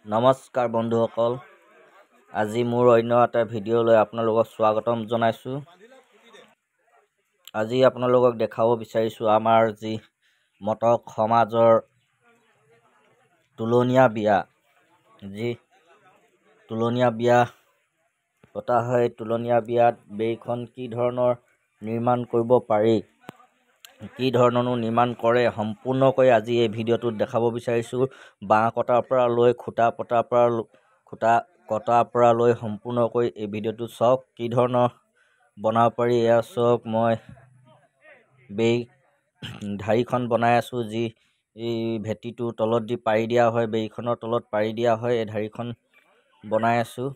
নমস্কাৰ বন্ধুসকল, আজি মোৰ অন্য এটা ভিডিঅ'লৈ আপোনালোকক স্বাগতম জনাইছোঁ। আজি আপোনালোকক দেখাব বিচাৰিছোঁ আমাৰ যি মটক সমাজৰ তুলনীয়া বিয়া, যি তুলনীয়া বিয়া পতা হয়। তুলনীয়া বিয়াত বেইখন কি ধৰণৰ নিৰ্মাণ কৰিব পাৰি, কি ধৰণৰনো নিৰ্মাণ কৰে, সম্পূৰ্ণকৈ আজি এই ভিডিঅ'টোত দেখাব বিচাৰিছোঁ। বাঁহ কটাৰ পৰা লৈ খুঁটা কটাৰ পৰা লৈ সম্পূৰ্ণকৈ এই ভিডিঅ'টো চাওক। কি ধৰণৰ বনাব পাৰি এয়া চাওক। মই বেই ঢাৰিখন বনাই আছোঁ, যি ভেটিটো তলত দি পাৰি দিয়া হয়, বেইখনৰ তলত পাৰি দিয়া হয়। এই ঢাৰিখন বনাই আছোঁ।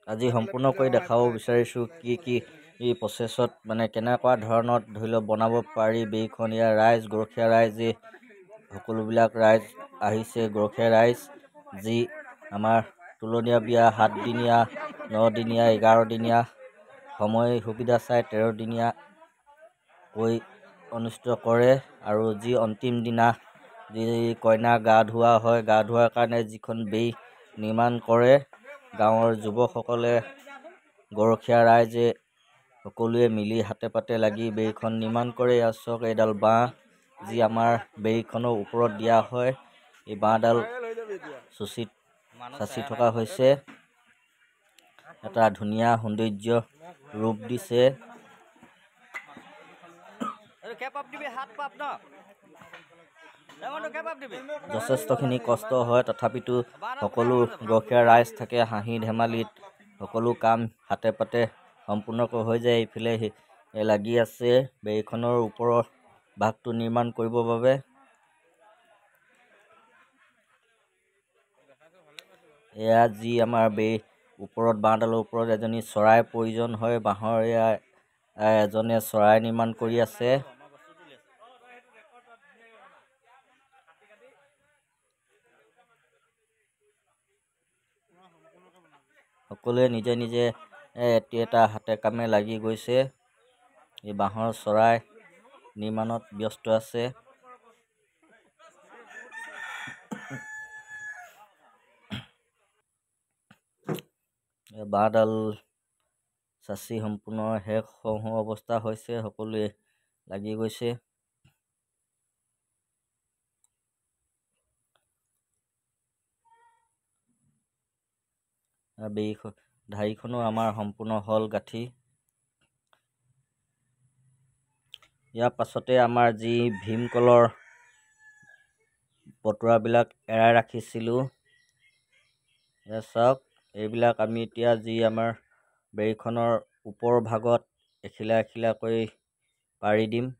আজি সম্পূৰ্ণকৈ দেখাব বিচাৰিছোঁ কি প্ৰচেছত, মানে কেনেকুৱা ধৰণত ধৰি লওক বনাব পাৰি বেইখন। ইয়াৰ ৰাইজ, গৰখীয়া ৰাইজ, সকলোবিলাক ৰাইজ আহিছে। গৰখীয়া ৰাইজ যি আমাৰ তুলনীয়া বিয়া 7 দিনীয়া, 9 দিনীয়া, 11 দিনীয়া, সময় সুবিধা চাই 13 দিনীয়া কৈ অনুষ্ঠিত কৰে। আৰু যি অন্তিম দিনা যি কইনা গা ধোৱা হয়, গা ধোৱাৰ কাৰণে যিখন বেই নিৰ্মাণ কৰে, গাঁৱৰ যুৱকসকলে, গৰখীয়া ৰাইজে সকলোৱে মিলি হাতে পাতে লাগি বেইখন নিৰ্মাণ কৰে। ইয়াৰ চাওক, এইডাল বাঁহ যি আমাৰ বেইখনৰ ওপৰত দিয়া হয়, এই বাঁহডাল চাচি থকা হৈছে। এটা ধুনীয়া সৌন্দৰ্য ৰূপ দিছে। যথেষ্টখিনি কষ্ট হয়, তথাপিতো সকলো গৰখীয়া ৰাইজ থাকে হাঁহি ধেমালিত, সকলো কাম হাতে পাতে সম্পূৰ্ণকৈ হৈ যায়। এইফালে লাগি আছে বেইখনৰ ওপৰৰ ভাগটো নিৰ্মাণ কৰিবৰ বাবে। এয়া যি আমাৰ বেই ওপৰত, বাঁহডালৰ ওপৰত এজনী চৰাই প্ৰয়োজন হয় বাঁহৰ। এয়া এজনে চৰাই নিৰ্মাণ কৰি আছে। সকলোৱে নিজে নিজে এটা হাতে কামে লাগি গৈছে। এই বাঁহৰ চৰাই নিৰ্মাণত ব্যস্ত আছে। বাঁহডাল চাচি সম্পূৰ্ণ শেষ হওঁ অৱস্থা হৈছে, সকলোৱে লাগি গৈছে। ঢাৰিখনো আমাৰ সম্পূৰ্ণ হল গাঁঠি। ইয়াৰ পাছতে আমাৰ যি ভীমকলৰ পটুৱাবিলাক এৰাই ৰাখিছিলোঁ, এয়া চাওক। এইবিলাক আমি এতিয়া যি আমাৰ বেইখনৰ ওপৰৰ ভাগত এখিলা এখিলাকৈ পাৰি দিম।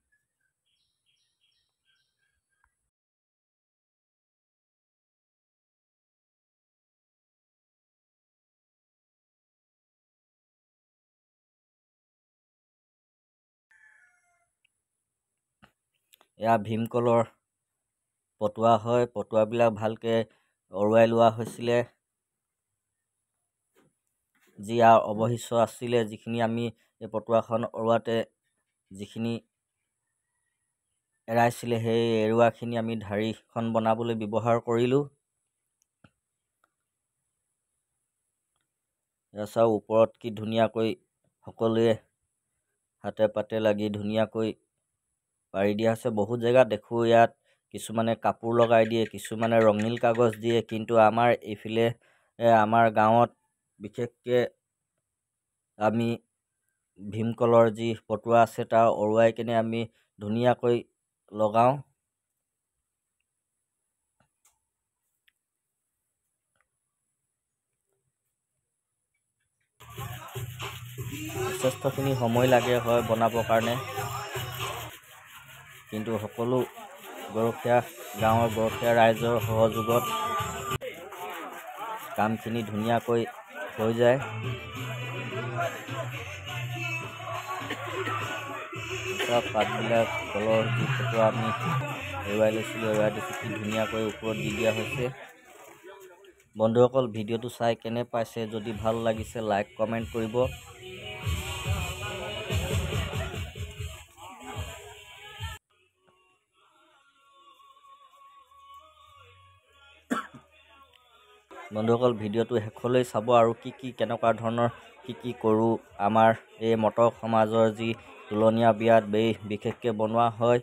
এয়া ভীমকলৰ পটুৱা হয়। পটুৱাবিলাক ভালকৈ অৰুৱাই লোৱা হৈছিলে। যি অৱশিষ্ট আছিলে, যিখিনি আমি এই পটুৱাখন অৰুৱাতে যিখিনি এৰাইছিলে, সেই এৰুৱাখিনি আমি ঢাৰিখন বনাবলৈ ব্যৱহাৰ কৰিলোঁ। চাওক ওপৰত কি ধুনীয়াকৈ সকলোৱে হাতে পাতে লাগি ধুনীয়াকৈ পাৰি দিয়া হৈছে। বহুত জেগাত দেখোঁ ইয়াত কিছুমানে কাপোৰ লগাই দিয়ে, কিছুমানে ৰঙীল কাগজ দিয়ে, কিন্তু আমাৰ এইফালে আমাৰ গাঁৱত বিশেষকৈ আমি ভীমকলৰ যি পটুৱা আছে তাৰ অৰুৱাই কিনে আমি ধুনীয়াকৈ লগাওঁ। যথেষ্টখিনি সময় লাগে হয় বনাবৰ কাৰণে, কিন্তু সকলো গাঁৱৰ গৰখীয়া ৰাইজৰ সহযোগত কামখিনি ধুনীয়াকৈ হৈ যায়। পাতবিলাক তলৰ যি পটুৱা আমি এৰুৱাই লৈছিলোঁ, এৰুৱাই দিছোঁ, কি ধুনীয়াকৈ ওপৰত দি দিয়া হৈছে। বন্ধুসকল, ভিডিঅ'টো চাই কেনে পাইছে? যদি ভাল লাগিছে লাইক কমেণ্ট কৰিব। বন্ধুসকল ভিডিঅ'টো শেষলৈ চাব আৰু কি কেনেকুৱা ধৰণৰ কি কৰোঁ আমাৰ এই মটক সমাজৰ যি তুলনীয়া বিয়াত বেই বিশেষকৈ বনোৱা হয়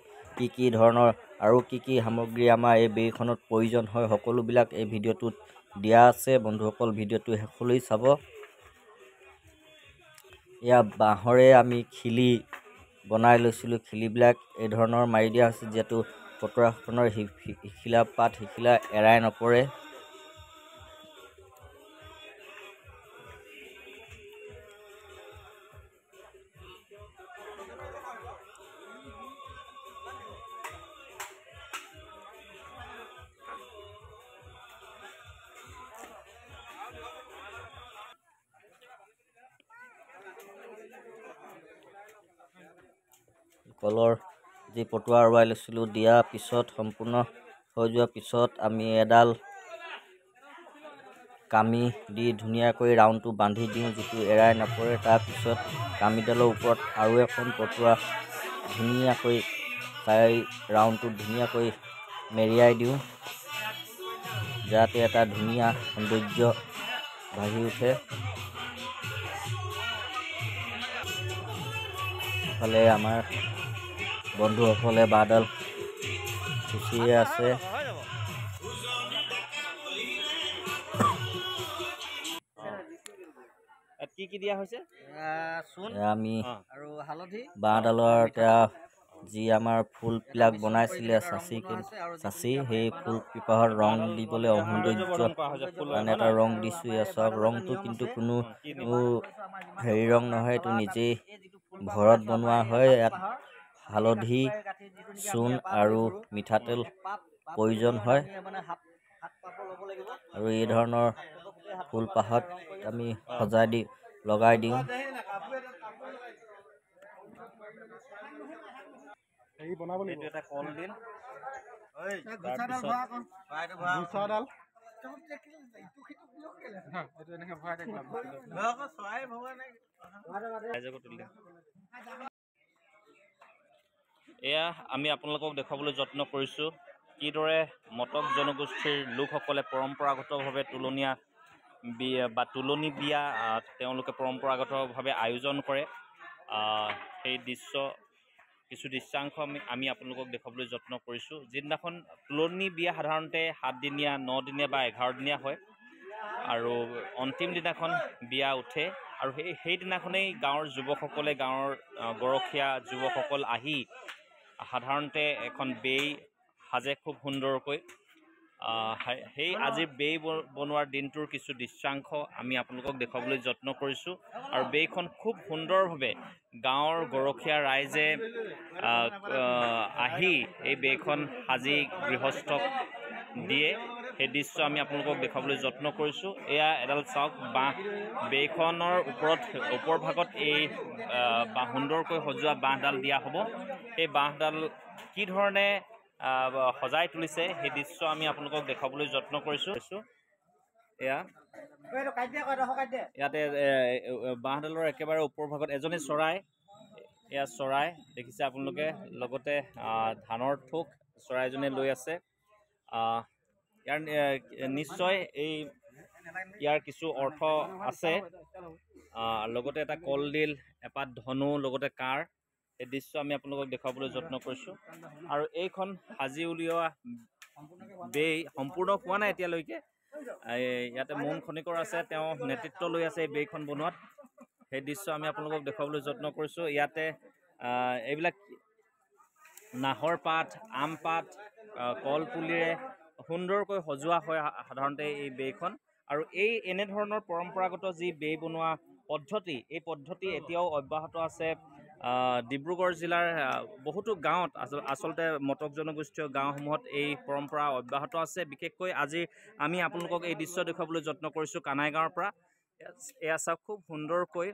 কি ধৰণৰ আৰু কি সামগ্ৰী আমাৰ এই বেইখনত প্ৰয়োজন হয় সকলোবিলাক এই ভিডিঅ'টোত দিয়া আছে। বন্ধুসকল ভিডিঅ'টো শেষলৈ চাব। এয়া বাঁহৰে আমি খিলি বনাই লৈছিলোঁ। খিলিবিলাক এই ধৰণৰ মাৰি দিয়া হৈছে যিহেতু পতুৱাখনৰ শিখিলা পাত শিখিলা এৰাই নপৰে। কলৰ যি পটুৱা উৰুৱাই লৈছিলোঁ দিয়াৰ পিছত সম্পূৰ্ণ হৈ যোৱাৰ পিছত আমি এডাল কামি দি ধুনীয়াকৈ ৰাউণ্ডটো বান্ধি দিওঁ যিটো এৰাই নপৰে। তাৰপিছত কামিডালৰ ওপৰত আৰু এখন পটুৱা ধুনীয়াকৈ ৰাউণ্ডটো ধুনীয়াকৈ মেৰিয়াই দিওঁ যাতে এটা ধুনীয়া সৌন্দৰ্য বাঢ়ি উঠে। ইফালে আমাৰ বন্ধুসকলে বাঁহডাল খুচিয়ে আছে। কি দিয়া হৈছে আমি বাঁহডালৰ যি আমাৰ ফুলবিলাক বনাইছিলে চাচি সেই ফুল পিপাহত ৰং দিবলৈ সৌন্দৰ্য মানে এটা ৰং দিছোঁ। চাওক ৰংটো কিন্তু কোনো হেৰি ৰং নহয়, এইটো নিজেই ঘৰত বনোৱা হয়। ইয়াত হালধি চূণ আৰু মিঠাতেল প্ৰয়োজন হয় আৰু এই ধৰণৰ ফুলপাহত আমি লগাই দিওঁ। এটা কলডিল এয়া আমি আপোনালোকক দেখুৱাবলৈ যত্ন কৰিছোঁ কিদৰে মটক জনগোষ্ঠীৰ লোকসকলে পৰম্পৰাগতভাৱে তুলনী বিয়া তেওঁলোকে পৰম্পৰাগতভাৱে আয়োজন কৰে। সেই কিছু দৃশ্যাংশ আমি আপোনালোকক দেখুৱাবলৈ যত্ন কৰিছোঁ। যিদিনাখন তুলনী বিয়া সাধাৰণতে 7 দিনীয়া 9 দিনীয়া বা 11 দিনীয়া হয় আৰু অন্তিম দিনাখন বিয়া উঠে আৰু সেইদিনাখনেই গাঁৱৰ যুৱকসকলে গাঁৱৰ গৰখীয়া যুৱকসকল আহি সাধাৰণতে এখন বেই সাজে খুব সুন্দৰকৈ। সেই আজিৰ বেই বনোৱাৰ দিনটোৰ কিছু দৃশ্যাংশ আমি আপোনালোকক দেখুৱাবলৈ যত্ন কৰিছোঁ আৰু বেইখন খুব সুন্দৰভাৱে গাঁৱৰ গৰখীয়া ৰাইজে আহি এই বেইখন সাজি গৃহস্থক দিয়ে। সেই দৃশ্য আমি আপোনালোকক দেখুৱাবলৈ যত্ন কৰিছোঁ। এয়া এডাল চাওক বাঁহ, বেইখনৰ ওপৰ ভাগত এই সুন্দৰকৈ সজোৱা বাঁহডাল দিয়া হ'ব। সেই বাঁহডাল কি ধৰণে সজাই তুলিছে সেই দৃশ্য আমি আপোনালোকক দেখুৱাবলৈ যত্ন কৰিছোঁ। ইয়াতে বাঁহডালৰ একেবাৰে ওপৰ ভাগত এজনী চৰাই, এয়া চৰাই দেখিছে আপোনালোকে, লগতে ধানৰ ঠোক চৰাইজনীয়ে লৈ আছে। ইয়াৰ নিশ্চয় ইয়াৰ কিছু অৰ্থ আছে। লগতে এটা কলডিল, এপাত ধনু, লগতে কাঁড়, এই দৃশ্য আমি আপোনালোকক দেখুৱাবলৈ যত্ন কৰিছোঁ। আৰু এইখন সাজি উলিওৱা বেই সম্পূৰ্ণ হোৱা নাই এতিয়ালৈকে। ইয়াতে মোন খনিকৰ আছে, তেওঁ নেতৃত্ব লৈ আছে এই বেইখন বনোৱাত। সেই দৃশ্য আমি আপোনালোকক দেখুৱাবলৈ যত্ন কৰিছোঁ। ইয়াতে এইবিলাক নাহৰ পাত, আম পাত, কলপুলিৰে সুন্দৰকৈ সজোৱা হয় সাধাৰণতে এই বেইখন। আৰু এনেধৰণৰ পৰম্পৰাগত যি বেই বনোৱা পদ্ধতি, এই পদ্ধতি এতিয়াও অব্যাহত আছে। ডিব্ৰুগড় জিলাৰ বহুতো গাঁৱত আচলতে মটক জনগোষ্ঠীয় গাঁওসমূহত এই পৰম্পৰা অব্যাহত আছে। বিশেষকৈ আজি আমি আপোনালোকক এই দৃশ্য দেখুৱাবলৈ যত্ন কৰিছোঁ কানাই গাঁৱৰ পৰা। এয়া চাওক খুব সুন্দৰকৈ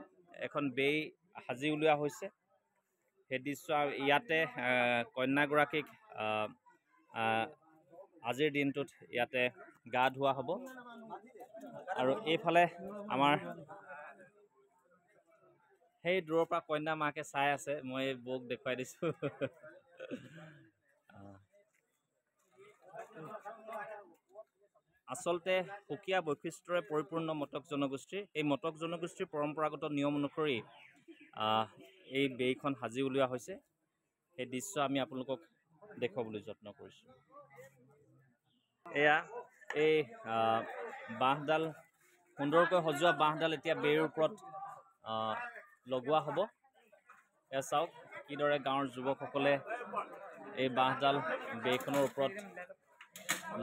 এখন বেই সাজি উলিওৱা হৈছে। সেই দৃশ্য ইয়াতে কন্যাগৰাকীক আজিৰ দিনটোত ইয়াতে গা ধোৱা হ'ব। আৰু এইফালে আমাৰ সেই দূৰৰ পৰা কন্যা মাকে চাই আছে, মই বৌক দেখুৱাই দিছোঁ। আচলতে সুকীয়া বৈশিষ্ট্যৰে পৰিপূৰ্ণ মটক জনগোষ্ঠীৰ এই মটক জনগোষ্ঠীৰ পৰম্পৰাগত নিয়ম অনুসৰি এই বেইখন সাজি উলিওৱা হৈছে। সেই দৃশ্য আমি আপোনালোকক দেখুৱাবলৈ যত্ন কৰিছোঁ। এয়া এই বাঁহডাল সুন্দৰকৈ সজোৱা বাঁহডাল এতিয়া বেইৰ ওপৰত লগোৱা হ'ব। এয়া চাওক কিদৰে গাঁৱৰ যুৱকসকলে এই বাঁহডাল বেইখনৰ ওপৰত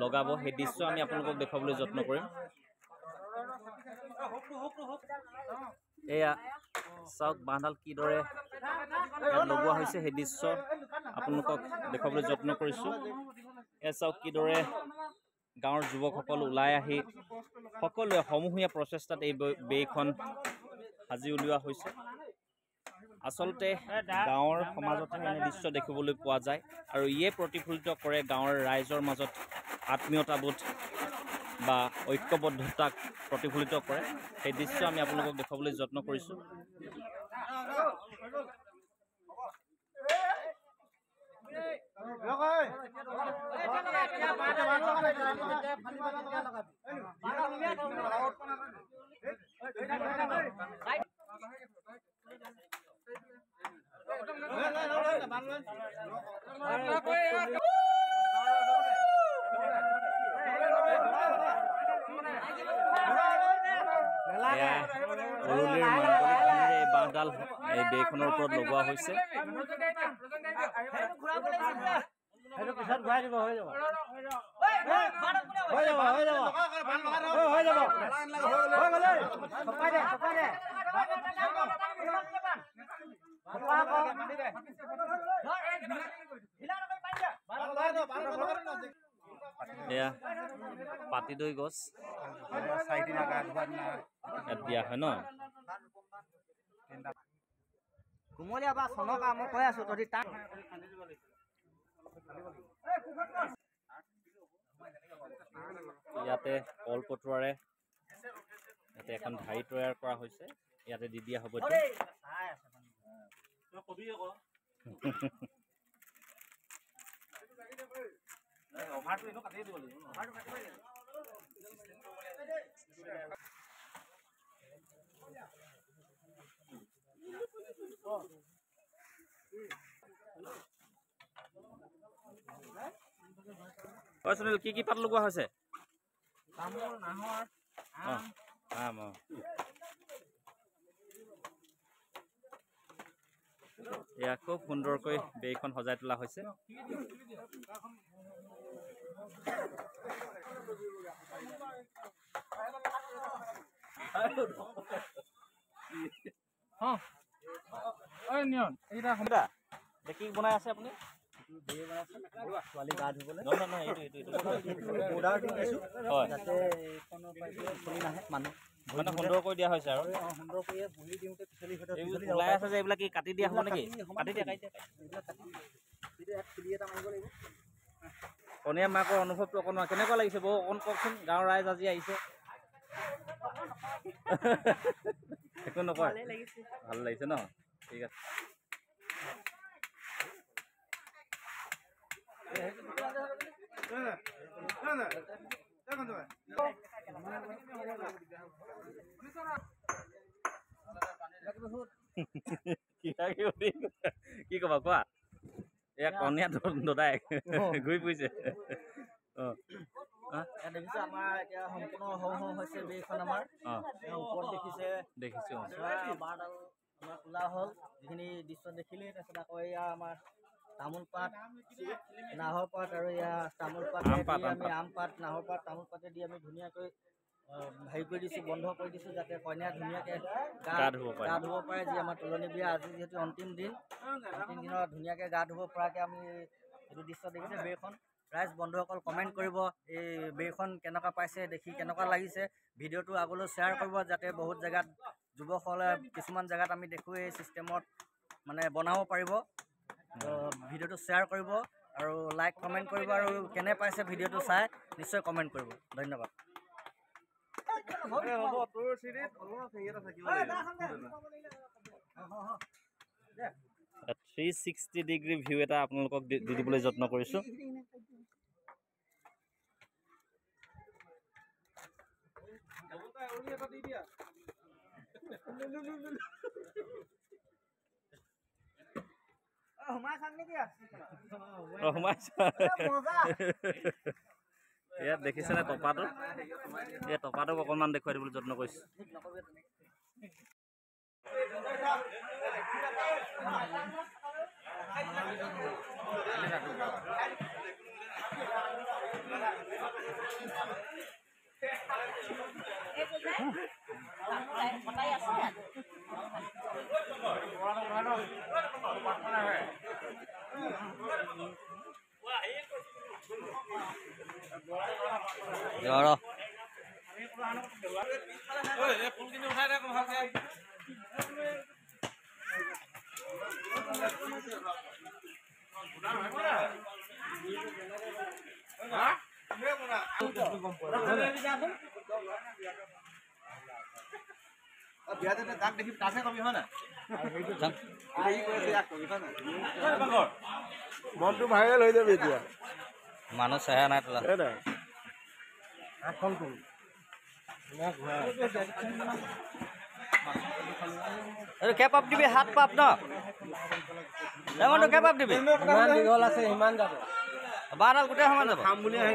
লগাব। সেই দৃশ্য আমি আপোনালোকক দেখুৱাবলৈ যত্ন কৰিম। এয়া চাওক বাঁহডাল কিদৰে লগোৱা হৈছে সেই দৃশ্য আপোনালোকক দেখুৱাবলৈ যত্ন কৰিছোঁ। এয়া চাওক কিদৰে গাঁৱৰ যুৱকসকল ওলাই আহি সকলোৱে সমূহীয়া প্ৰচেষ্টাত এই বেইখন সাজি উলিওৱা হৈছে। আচলতে গাঁৱৰ সমাজতে এনে দৃশ্য দেখিবলৈ পোৱা যায় আৰু ইয়ে প্ৰতিফলিত কৰে গাঁৱৰ ৰাইজৰ মাজত আত্মীয়তাবোধ বা ঐক্যবদ্ধতাক প্ৰতিফলিত কৰে। সেই দৃশ্য আমি আপোনালোকক দেখুৱাবলৈ যত্ন কৰিছোঁ। অৰুলিৰ মাংগলিক এই বাঁহডাল এই বেইখনৰ ওপৰত লগোৱা হৈছে। এয়া পাতিদৈ গছ দিয়া হয় ন। কুমলীয়া বা চনকা মই কৈ আছো তহঁতি তাক ইয়াতে কলপটুৱাৰে ইয়াতে এখন ঢাৰি তৈয়াৰ কৰা হৈছে। ইয়াতে দি দিয়া হ'ব। সুনীল কি কি পাত লগোৱা হৈছে? তামোল, নাহৰ, আম। এয়া খুব সুন্দৰকৈ বেইখন সজাই তোলা হৈছে। কি বনাই আছে আপুনি? ছোৱালী গা ধুবলৈ মানে সুন্দৰকৈ দিয়া হৈছে আৰু ওলাই আছে যে এইবিলাক কি কাটি দিয়া হ'ব নেকি? কাটি দিয়া। কণীয়া মাকৰ অনুভৱটো অকণমান কেনেকুৱা লাগিছে বৌ অকণ কওকচোন। গাঁৱৰ ৰাইজ আজি আহিছে। একো নকয়? ভাল লাগিছে ন? ঠিক আছে। কি কবা কোৱা? এয়া কণীয়া দদাই ঘূৰি ফুৰিছে। দেখিছে আমাৰ এতিয়া সম্পূৰ্ণ হওঁ হৈছে বেইখন আমাৰ ওপৰত দেখিছোঁ বাঁহডাল আমাৰ তোলা হ'ল। যিখিনি দৃশ্য দেখিলেই তাৰপিছত আকৌ এয়া আমাৰ তামোল পাত, নাহৰ পাত আৰু এয়া তামোল পাত আমি আম পাত, নাহৰ পাত, তামোল পাতে দি আমি ধুনীয়াকৈ হেৰি কৰি দিছোঁ, বন্ধ কৰি দিছোঁ যাতে কইনা ধুনীয়াকৈ গা ধুব পাৰে। যি আমাৰ তোলনি বিয়া আজি যিহেতু অন্তিম দিনত ধুনীয়াকৈ গা ধুব পৰাকৈ আমি এইটো দৃশ্য দেখিছে। বেইখন ৰাইজ বন্ধুসকল কমেণ্ট কৰিব এই বেইখন কেনেকুৱা পাইছে, দেখি কেনেকুৱা লাগিছে। ভিডিঅ'টো আগলৈ শ্বেয়াৰ কৰিব যাতে বহুত জেগাত যুৱকসকলে কিছুমান জেগাত আমি দেখোঁ এই ছিষ্টেমত মানে বনাব পাৰিব। ভিডিঅ'টো শ্বেয়াৰ কৰিব আৰু লাইক কমেণ্ট কৰিব আৰু কেনে পাইছে ভিডিঅ'টো চাই নিশ্চয় কমেণ্ট কৰিব। ধন্যবাদ। 360 ডিগ্ৰী ভিউ এটা আপোনালোকক দি দিবলৈ যত্ন কৰিছোঁ। ইয়াত দেখিছেনে টপাটো? এই টপাটোক অকণমান দেখুৱাই দিবলৈ যত্ন কৰিছোঁ। মনটো ভাইৰেল হৈ যাবি এতিয়া। মানুহ চেহেৰা নাই তোলা। এইটো কে পাপ দিবি? 7 পাপ ন? এমনটো কে পাপ দিবি? ইমান দীঘল আছে, ইমান যাব। বাৰডাল গোটেই সমান যাব। খাম বুলি আহি